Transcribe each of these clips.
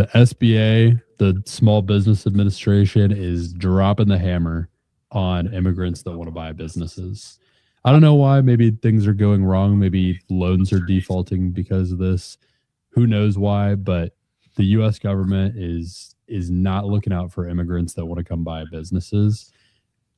The SBA, the Small Business Administration, is dropping the hammer on immigrants that want to buy businesses. I don't know why. Maybe things are going wrong. Maybe loans are defaulting because of this. Who knows why? But the U.S. government is not looking out for immigrants that want to come buy businesses.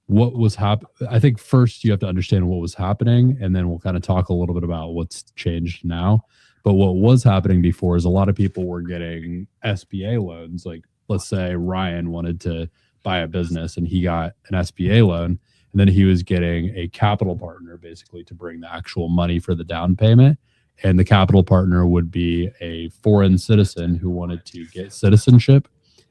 What was I think first you have to understand what was happening, and then we'll kind of talk a little bit about what's changed now. But what was happening before is a lot of people were getting SBA loans. Like, let's say Ryan wanted to buy a business and he got an SBA loan, and then he was getting a capital partner basically to bring the actual money for the down payment. And the capital partner would be a foreign citizen who wanted to get citizenship,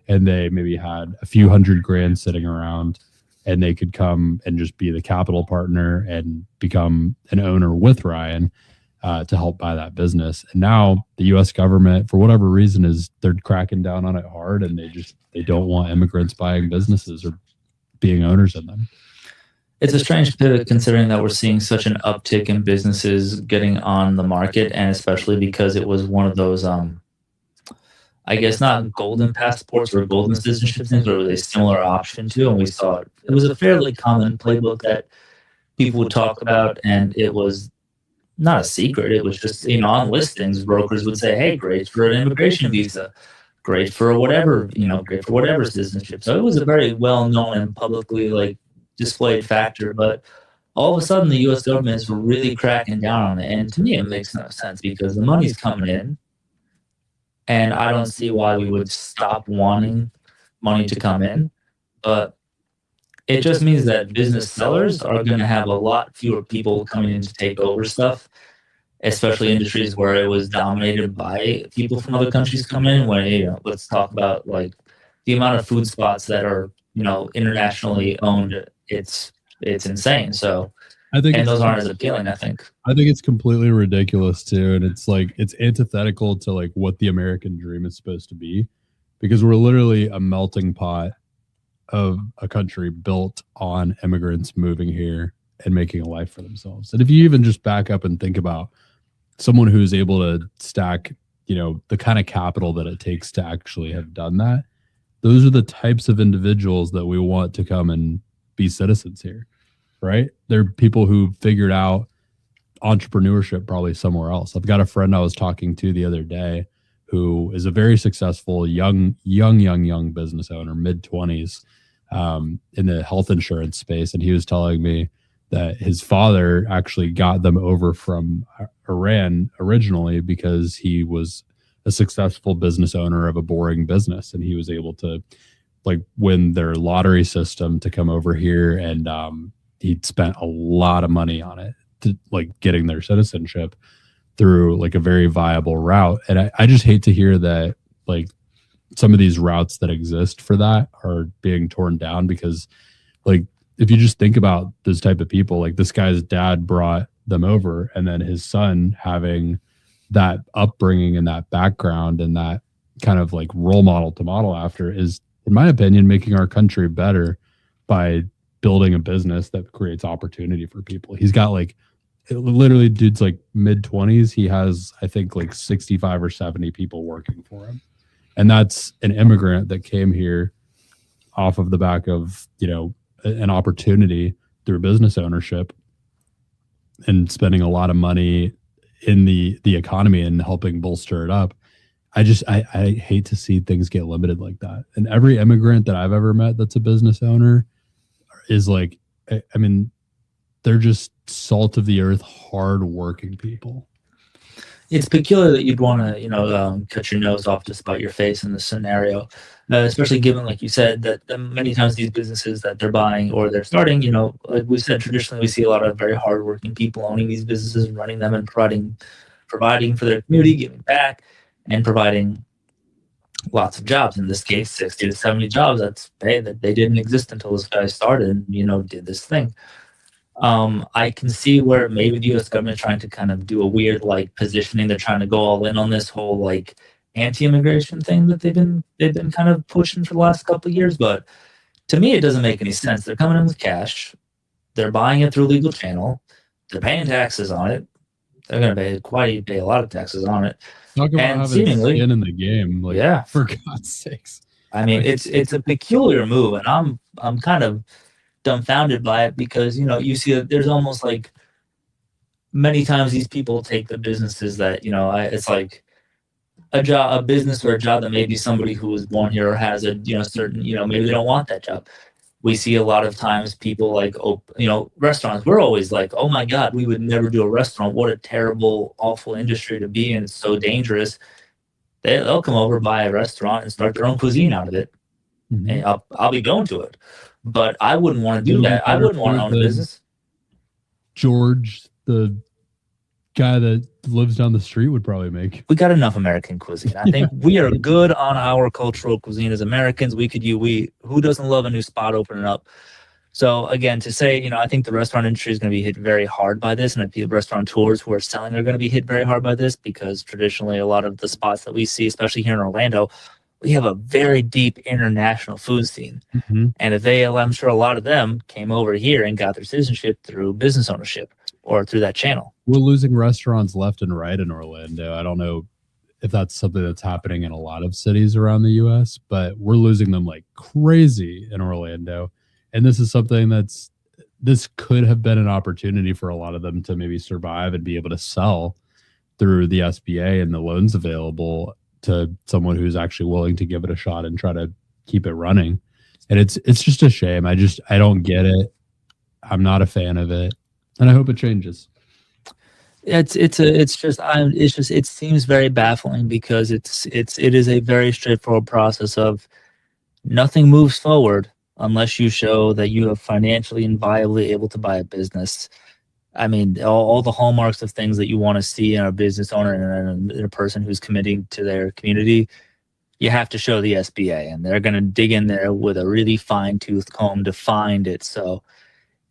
and they maybe had a few $100,000 sitting around, and they could come and just be the capital partner and become an owner with Ryan to help buy that business. And now the U.S. government, for whatever reason, they're cracking down on it hard, and they don't want immigrants buying businesses or being owners in them. It's a strange pivot considering that we're seeing such an uptick in businesses getting on the market, and especially because it was one of those, I guess not golden passports or golden citizenship things, but it was a similar option to, and we saw it. It was a fairly common playbook that people would talk about, and it was not a secret. It was just, on listings, brokers would say, hey, great for an immigration visa, great for whatever, great for whatever citizenship. So it was a very well-known and publicly, displayed factor, but all of a sudden the U.S. government is really cracking down on it. And to me, it makes no sense because the money's coming in, and I don't see why we would stop wanting money to come in. But it just means that business sellers are going to have a lot fewer people coming in to take over stuff, especially industries where it was dominated by people from other countries coming in. When let's talk about the amount of food spots that are internationally owned. It's insane. So I think those aren't as appealing. I think it's completely ridiculous too, and it's antithetical to what the American dream is supposed to be, because we're literally a melting pot of a country built on immigrants moving here and making a life for themselves. And if you even just back up and think about someone who's able to stack, the kind of capital that it takes to actually have done that, those are the types of individuals that we want to come and be citizens here, right? They're people who figured out entrepreneurship probably somewhere else. I've got a friend I was talking to the other day who is a very successful young business owner, mid-20s, in the health insurance space. And he was telling me that his father actually got them over from Iran originally because he was a successful business owner of a boring business, and he was able to win their lottery system to come over here, and he'd spent a lot of money on it to getting their citizenship through a very viable route. And I just hate to hear that some of these routes that exist for that are being torn down, because if you just think about those type of people, this guy's dad brought them over, and then his son having that upbringing and that background and that kind of role model to model after is, in my opinion, making our country better by building a business that creates opportunity for people. He's got literally dude's mid-20s. He has, I think, 65 or 70 people working for him. And that's an immigrant that came here off of the back of, an opportunity through business ownership and spending a lot of money in the economy and helping bolster it up. I hate to see things get limited like that. And every immigrant that I've ever met that's a business owner is they're just salt of the earth, hard working people. It's peculiar that you'd want to, cut your nose off to spite your face in this scenario, especially given, like you said, that many times these businesses that they're buying or they're starting, like we said, traditionally we see a lot of very hardworking people owning these businesses, running them, and providing for their community, giving back, and providing lots of jobs. In this case, 60 to 70 jobs. That's that they didn't exist until this guy started and did this thing. I can see where maybe the U.S. government trying to kind of do a weird positioning. They're trying to go all in on this whole anti-immigration thing that they've been kind of pushing for the last couple of years. But to me, it doesn't make any sense. They're coming in with cash. They're buying it through a legal channel. They're paying taxes on it. They're going to pay a lot of taxes on it. Talk about And having seemingly, skin in the game, like yeah. for God's sakes. I mean, it's a peculiar move, and I'm kind of dumbfounded by it because you see that there's almost like many times these people take the businesses that it's like a business or a job that maybe somebody who was born here or has a certain maybe they don't want that job. We see a lot of times people like restaurants. We're always like, oh my God, we would never do a restaurant. What a terrible, awful industry to be in. It's so dangerous. They'll come over, buy a restaurant, and start their own cuisine out of it. And I'll be going to it. But I wouldn't want to do that. I wouldn't want to own a business. George, the guy that lives down the street, would probably make. We got enough American cuisine. I think we are good on our cultural cuisine as Americans. Who doesn't love a new spot opening up? So again, to say, I think the restaurant industry is going to be hit very hard by this, and the restaurateurs who are selling are going to be hit very hard by this, because traditionally a lot of the spots that we see, especially here in Orlando, we have a very deep international food scene. And I'm sure a lot of them came over here and got their citizenship through business ownership or through that channel. We're losing restaurants left and right in Orlando. I don't know if that's something that's happening in a lot of cities around the US, but we're losing them like crazy in Orlando. And this is something this could have been an opportunity for a lot of them to maybe survive and be able to sell through the SBA and the loans available to someone who's actually willing to give it a shot and try to keep it running. And it's just a shame. I don't get it. I'm not a fan of it, and I hope it changes. It seems very baffling, because it is a very straightforward process of nothing moves forward unless you show that you are financially and viably able to buy a business. I mean, all the hallmarks of things that you want to see in a business owner and a person who's committing to their community, you have to show the SBA, and they're going to dig in there with a really fine-tooth comb to find it. So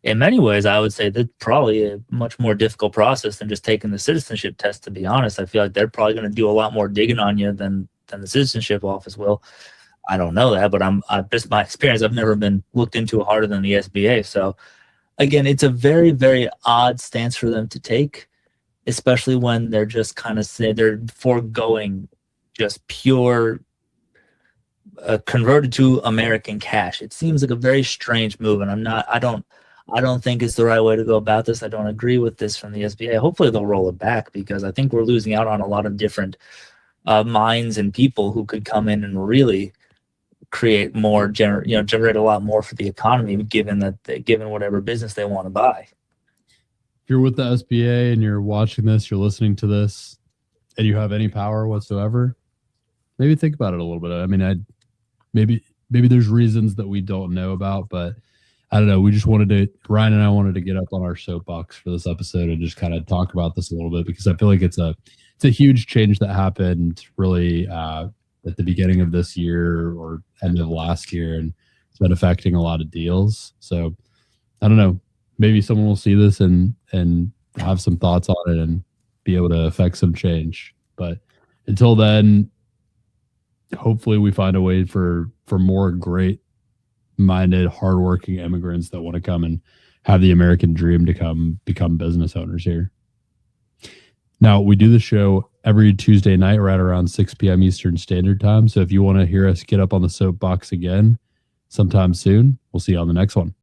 in many ways, I would say that's probably a much more difficult process than just taking the citizenship test, to be honest. I feel like they're probably going to do a lot more digging on you than the citizenship office will. I don't know that, but I'm just my experience. I've never been looked into harder than the SBA. So again, it's a very, very odd stance for them to take, especially when they're just kind of they're foregoing just pure converted to American cash. It seems like a very strange move, and I don't think it's the right way to go about this. I don't agree with this from the SBA. Hopefully they'll roll it back, because I think we're losing out on a lot of different minds and people who could come in and really create more, generate a lot more for the economy, given whatever business they want to buy. If you're with the SBA and you're watching this, you're listening to this, and you have any power whatsoever, maybe think about it a little bit. I mean, maybe there's reasons that we don't know about, but I don't know. We just Ryan and I wanted to get up on our soapbox for this episode and just kind of talk about this a little bit, because I feel like it's a huge change that happened really at the beginning of this year or end of last year, and it's been affecting a lot of deals. So I don't know. Maybe someone will see this and have some thoughts on it and be able to affect some change. But until then, hopefully we find a way for more great-minded, hardworking immigrants that want to come and have the American dream to become business owners here. Now, we do the show every Tuesday night right around 6 p.m. Eastern Standard Time. So if you want to hear us get up on the soapbox again sometime soon, we'll see you on the next one.